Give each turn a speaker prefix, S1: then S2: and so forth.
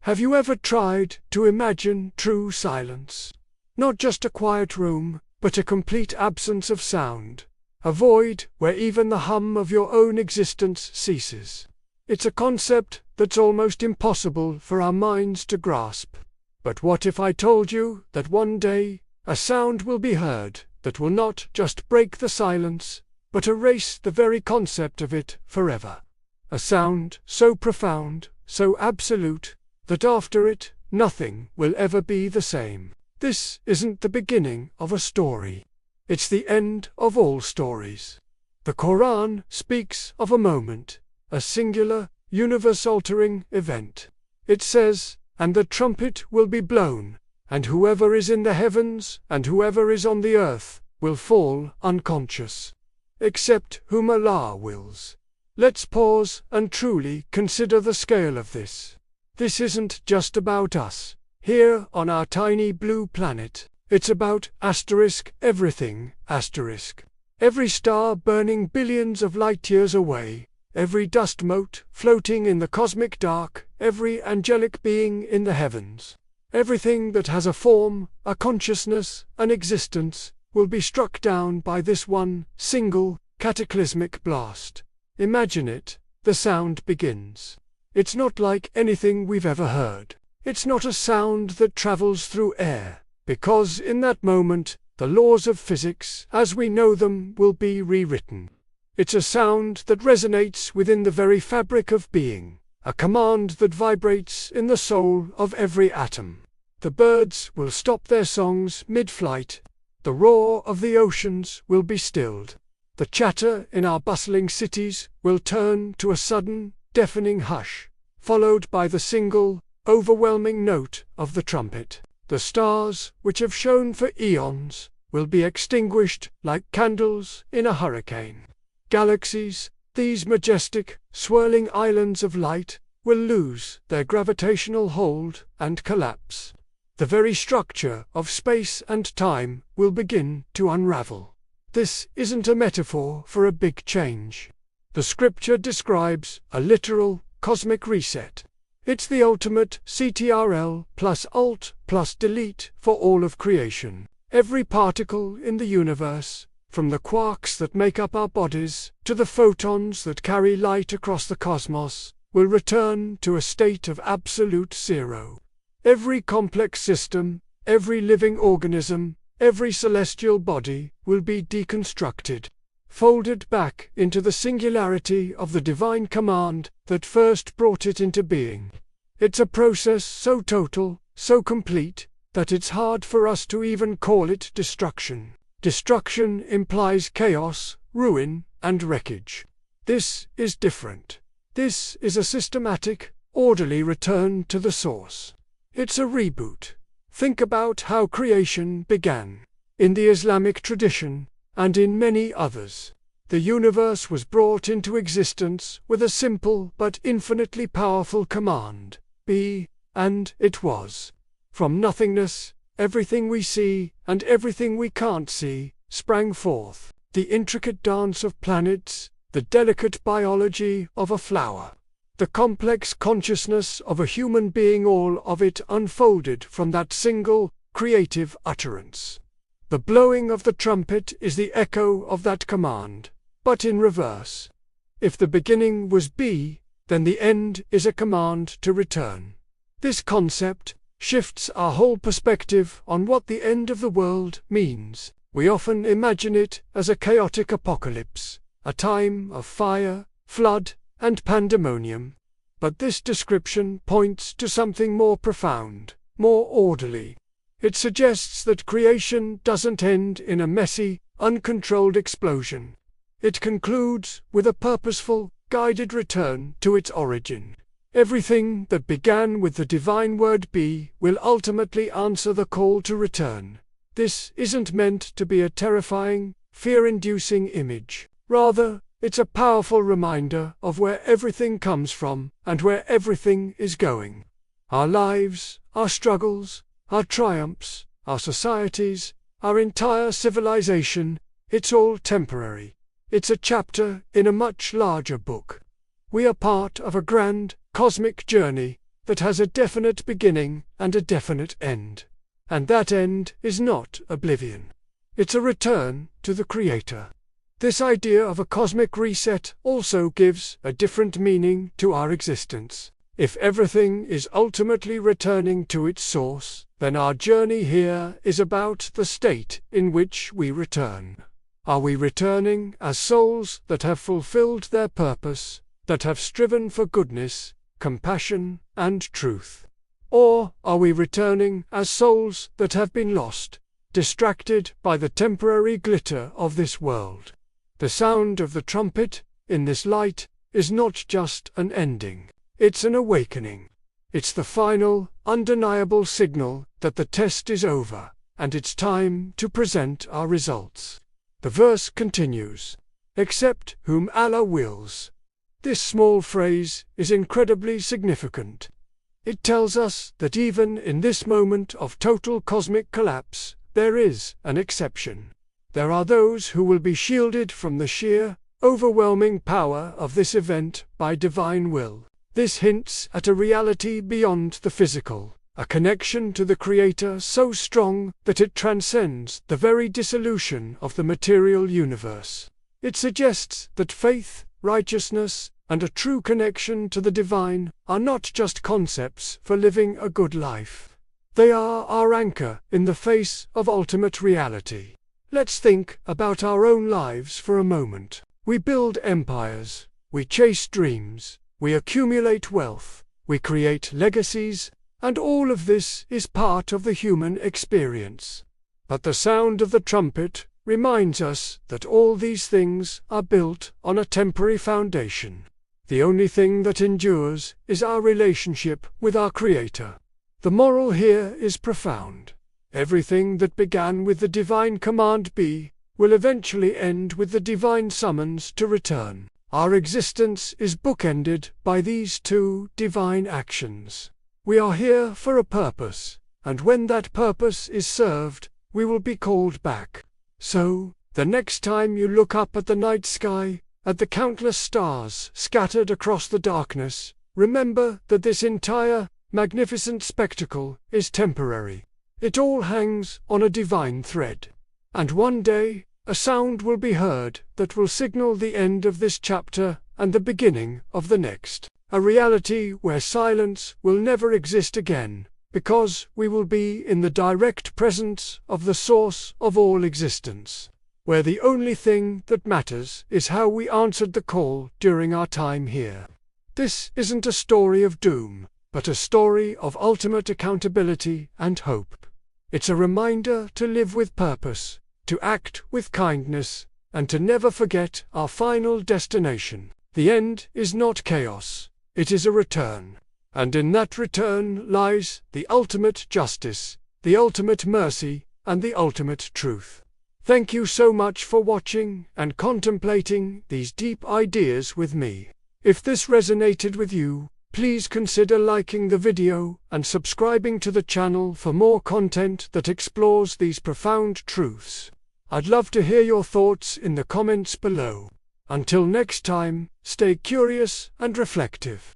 S1: Have you ever tried to imagine true silence? Not just a quiet room, but a complete absence of sound. A void where even the hum of your own existence ceases. It's a concept that's almost impossible for our minds to grasp. But what if I told you that one day, a sound will be heard that will not just break the silence, but erase the very concept of it forever? A sound so profound, so absolute, that after it, nothing will ever be the same. This isn't the beginning of a story. It's the end of all stories. The Quran speaks of a moment, a singular, universe-altering event. It says, "And the trumpet will be blown, and whoever is in the heavens and whoever is on the earth will fall unconscious, except whom Allah wills." Let's pause and truly consider the scale of this. This isn't just about us, here on our tiny blue planet. It's about everything, every star burning billions of light years away, every dust mote floating in the cosmic dark, every angelic being in the heavens. Everything that has a form, a consciousness, an existence, will be struck down by this one, single, cataclysmic blast. Imagine it, the sound begins. It's not like anything we've ever heard. It's not a sound that travels through air, because in that moment, the laws of physics, as we know them, will be rewritten. It's a sound that resonates within the very fabric of being, a command that vibrates in the soul of every atom. The birds will stop their songs mid-flight, the roar of the oceans will be stilled. The chatter in our bustling cities will turn to a sudden, deafening hush, followed by the single, overwhelming note of the trumpet. The stars, which have shone for eons, will be extinguished like candles in a hurricane. Galaxies, these majestic, swirling islands of light, will lose their gravitational hold and collapse. The very structure of space and time will begin to unravel. This isn't a metaphor for a big change. The scripture describes a literal, cosmic reset. It's the ultimate CTRL plus Alt plus Delete for all of creation. Every particle in the universe, from the quarks that make up our bodies to the photons that carry light across the cosmos, will return to a state of absolute zero. Every complex system, every living organism, every celestial body will be deconstructed, folded back into the singularity of the divine command that first brought it into being. It's a process so total, so complete, that it's hard for us to even call it destruction. Destruction implies chaos, ruin, and wreckage. This is different. This is a systematic, orderly return to the source. It's a reboot. Think about how creation began. In the Islamic tradition, and in many others, the universe was brought into existence with a simple but infinitely powerful command: be, and it was. From nothingness, everything we see and everything we can't see sprang forth. The intricate dance of planets, the delicate biology of a flower, the complex consciousness of a human being, all of it unfolded from that single, creative utterance. The blowing of the trumpet is the echo of that command, but in reverse. If the beginning was be, then the end is a command to return. This concept shifts our whole perspective on what the end of the world means. We often imagine it as a chaotic apocalypse, a time of fire, flood, and pandemonium. But this description points to something more profound, more orderly. It suggests that creation doesn't end in a messy, uncontrolled explosion. It concludes with a purposeful, guided return to its origin. Everything that began with the divine word be will ultimately answer the call to return. This isn't meant to be a terrifying, fear-inducing image. Rather, it's a powerful reminder of where everything comes from and where everything is going. Our lives, our struggles, our triumphs, our societies, our entire civilization, it's all temporary. It's a chapter in a much larger book. We are part of a grand, cosmic journey, that has a definite beginning and a definite end. And that end is not oblivion. It's a return to the Creator. This idea of a cosmic reset also gives a different meaning to our existence. If everything is ultimately returning to its source, then our journey here is about the state in which we return. Are we returning as souls that have fulfilled their purpose, that have striven for goodness, compassion, and truth? Or are we returning as souls that have been lost, distracted by the temporary glitter of this world? The sound of the trumpet, in this light, is not just an ending. It's an awakening. It's the final, undeniable signal that the test is over, and it's time to present our results. The verse continues, "Except whom Allah wills." This small phrase is incredibly significant. It tells us that even in this moment of total cosmic collapse, there is an exception. There are those who will be shielded from the sheer, overwhelming power of this event by divine will. This hints at a reality beyond the physical, a connection to the Creator so strong that it transcends the very dissolution of the material universe. It suggests that faith, righteousness, and a true connection to the divine are not just concepts for living a good life. They are our anchor in the face of ultimate reality. Let's think about our own lives for a moment. We build empires, we chase dreams, we accumulate wealth, we create legacies, and all of this is part of the human experience. But the sound of the trumpet reminds us that all these things are built on a temporary foundation. The only thing that endures is our relationship with our Creator. The moral here is profound. Everything that began with the divine command "be" will eventually end with the divine summons to return. Our existence is bookended by these two divine actions. We are here for a purpose, and when that purpose is served, we will be called back. So, the next time you look up at the night sky, at the countless stars scattered across the darkness, remember that this entire, magnificent spectacle is temporary. It all hangs on a divine thread. And one day, a sound will be heard that will signal the end of this chapter and the beginning of the next. A reality where silence will never exist again, because we will be in the direct presence of the source of all existence, where the only thing that matters is how we answered the call during our time here. This isn't a story of doom, but a story of ultimate accountability and hope. It's a reminder to live with purpose, to act with kindness, and to never forget our final destination. The end is not chaos, it is a return. And in that return lies the ultimate justice, the ultimate mercy, and the ultimate truth. Thank you so much for watching and contemplating these deep ideas with me. If this resonated with you, please consider liking the video and subscribing to the channel for more content that explores these profound truths. I'd love to hear your thoughts in the comments below. Until next time, stay curious and reflective.